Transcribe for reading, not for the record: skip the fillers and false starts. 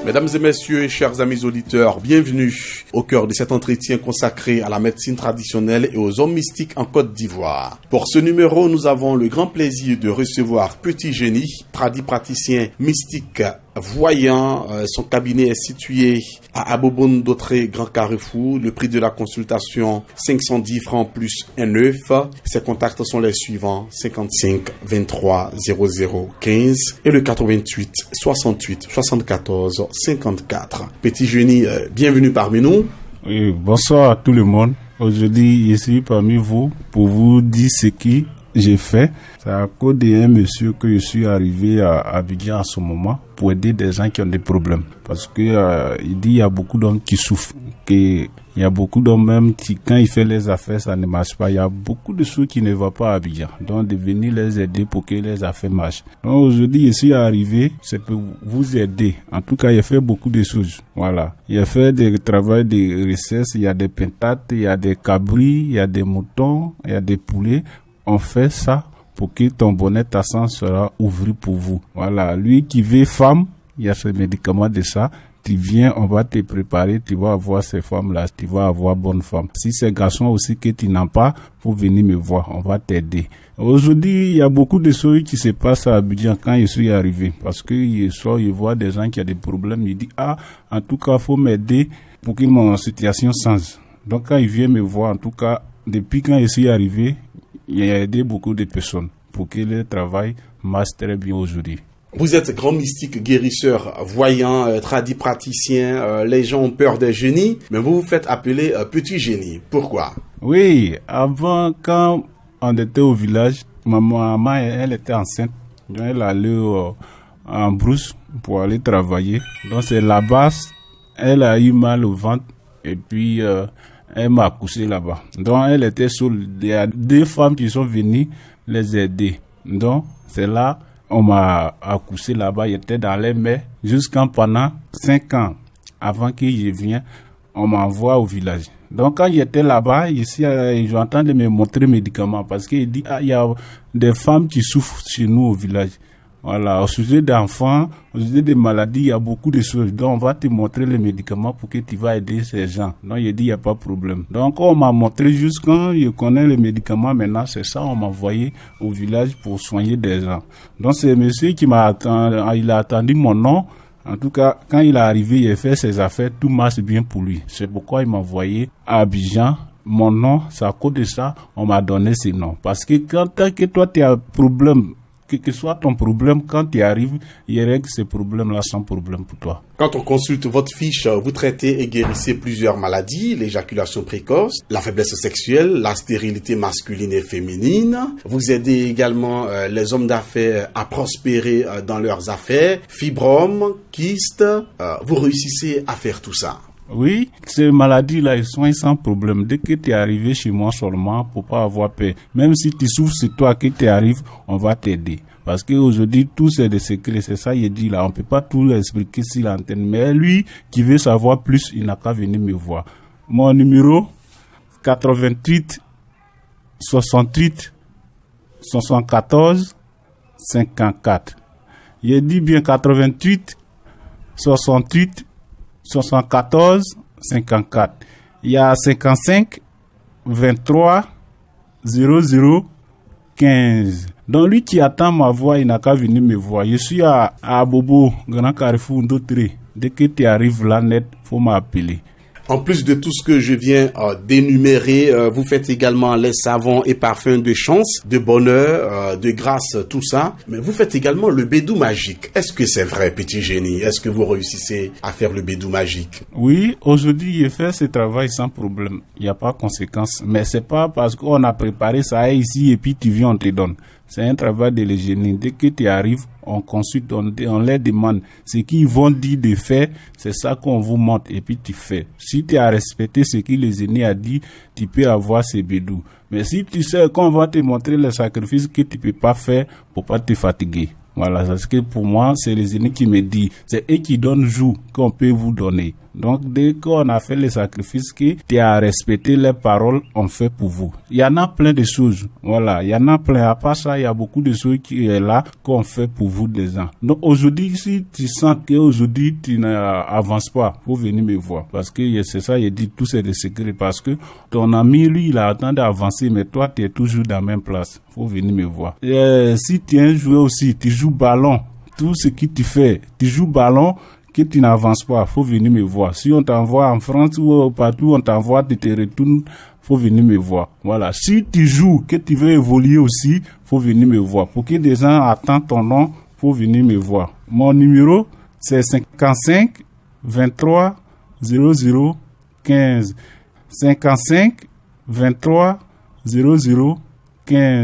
Mesdames et messieurs, chers amis auditeurs, bienvenue au cœur de cet entretien consacré à la médecine traditionnelle et aux hommes mystiques en Côte d'Ivoire. Pour ce numéro, nous avons le grand plaisir de recevoir Petit Génie, tradipraticien mystique voyant. Son cabinet est situé à Aboboune d'Autré, Grand Carrefour. Le prix de la consultation, 510 francs plus un œuf. Ses contacts sont les suivants: 55 23 00 15 et le 88 68 74 54. Petit Génie, bienvenue parmi nous. Oui, bonsoir à tout le monde. Aujourd'hui, je suis parmi vous pour vous dire ce que j'ai fait. C'est à cause d'un monsieur que je suis arrivé à Abidjan en ce moment pour aider des gens qui ont des problèmes. Parce que il dit il y a beaucoup d'hommes qui souffrent. Il y a beaucoup d'hommes même qui, quand ils font les affaires, ça ne marche pas. Il y a beaucoup de choses qui ne vont pas à Abidjan. Donc, de venir les aider pour que les affaires marchent. Donc, aujourd'hui, je suis arrivé, c'est pour vous aider. En tout cas, il a fait beaucoup de choses. Voilà. Il a fait des travaux de richesse. Il y a des pentates, il y a des cabris, il y a des moutons, il y a des poulets. On fait ça pour que ton bonnet ta sang sera ouvert pour vous. Voilà. Lui qui veut femme, il y a ce médicament de ça. Tu viens, on va te préparer, tu vas avoir ces femmes-là, tu vas avoir bonne femme. Si ces garçons aussi que tu n'as pas, faut venir me voir, on va t'aider. Aujourd'hui, il y a beaucoup de choses qui se passent à Abidjan quand je suis arrivé. Parce que je vois des gens qui ont des problèmes, ils disent, en tout cas, faut m'aider pour que mon situation change. Donc quand ils viennent me voir, en tout cas, depuis quand je suis arrivé, il a aidé beaucoup de personnes pour que le travail marche très bien aujourd'hui. Vous êtes grand mystique, guérisseur, voyant, tradipraticien. Les gens ont peur des génies, mais vous vous faites appeler Petit Génie. Pourquoi? Oui, avant, quand on était au village, ma maman, elle était enceinte. Donc elle allait en brousse pour aller travailler. Donc c'est là-bas, elle a eu mal au ventre et puis elle m'a accouché là-bas. Donc elle était seule. Il y a deux femmes qui sont venues les aider. Donc c'est là on m'a accouché là-bas. J'étais dans les mers jusqu'à pendant 5 ans. Avant que je vienne, on m'envoie au village. Donc quand j'étais là-bas, ici, j'entends de me montrer médicaments parce qu'il dit il y a des femmes qui souffrent chez nous au village. Voilà, au sujet d'enfants, au sujet des maladies, il y a beaucoup de choses. Donc, on va te montrer les médicaments pour que tu vas aider ces gens. Donc, il dit, il n'y a pas de problème. Donc, on m'a montré juste quand je connais les médicaments, maintenant, c'est ça, on m'a envoyé au village pour soigner des gens. Donc, c'est monsieur qui m'a attendu, il a attendu mon nom. En tout cas, quand il est arrivé, il a fait ses affaires, tout marche bien pour lui. C'est pourquoi il m'a envoyé à Abidjan. Mon nom, c'est à cause de ça, on m'a donné ce nom. Parce que quand que toi, tu as un problème, quel que soit ton problème, quand tu arrives, il règle ces problèmes-là sans problème pour toi. Quand on consulte votre fiche, vous traitez et guérissez plusieurs maladies: l'éjaculation précoce, la faiblesse sexuelle, la stérilité masculine et féminine. Vous aidez également les hommes d'affaires à prospérer dans leurs affaires, fibromes, kystes. Vous réussissez à faire tout ça. Oui, ces maladies-là, ils soignent sans problème. Dès que tu es arrivé chez moi seulement, pour pas avoir peur. Même si tu souffres, c'est toi qui t'arrives, on va t'aider. Parce qu'aujourd'hui, tout c'est des secrets. C'est ça, il dit là. On peut pas tout expliquer sur l'antenne. Mais lui, qui veut savoir plus, il n'a qu'à venir me voir. Mon numéro, 88 68 74 54. Il dit bien 88 68 74 54. Il y a 55 23 00 15. Donc lui qui attend ma voix, il n'a qu'à venir me voir. Je suis à Abobo, Grand Carrefour d'Autré. Dès que tu arrives là net, faut m'appeler. En plus de tout ce que je viens d'énumérer, vous faites également les savons et parfums de chance, de bonheur, de grâce, tout ça. Mais vous faites également le bédou magique. Est-ce que c'est vrai, Petit Génie? Est-ce que vous réussissez à faire le bédou magique? Oui, aujourd'hui, je fais ce travail sans problème. Il n'y a pas de conséquences. Mais c'est pas parce qu'on a préparé ça ici et puis tu viens, on te donne. C'est un travail de l'hygiène. Dès que tu arrives, on consulte, on les demande ce qu'ils vont dire de faire, c'est ça qu'on vous montre et puis tu fais. Si tu as respecté ce que les aînés a dit, tu peux avoir ces bédous. Mais si tu sais qu'on va te montrer les sacrifices que tu peux pas faire pour pas te fatiguer. Voilà, parce que pour moi, c'est les aînés qui me disent, c'est eux qui donnent jour qu'on peut vous donner. Donc, dès qu'on a fait les sacrifices, que tu as respecté les paroles, on fait pour vous. Il y en a plein de choses. Voilà, il y en a plein. À part ça, il y a beaucoup de choses qui est là qu'on fait pour vous des gens. Donc, aujourd'hui, si tu sens qu'aujourd'hui, tu n'avances pas, faut venir me voir. Parce que c'est ça, il dit tout c'est des secrets. Parce que ton ami, lui, il a attendu d'avancer, mais toi, tu es toujours dans la même place. Faut venir me voir. Si tu es un joueur aussi, tu joues ballon, tout ce que tu fais, tu joues ballon, que tu n'avances pas, faut venir me voir. Si on t'envoie en France ou partout, on t'envoie, tu te retournes, faut venir me voir. Voilà. Si tu joues, que tu veux évoluer aussi, faut venir me voir. Pour que des gens attendent ton nom, faut venir me voir. Mon numéro, c'est 55 23 00 15. 55 23 00 15.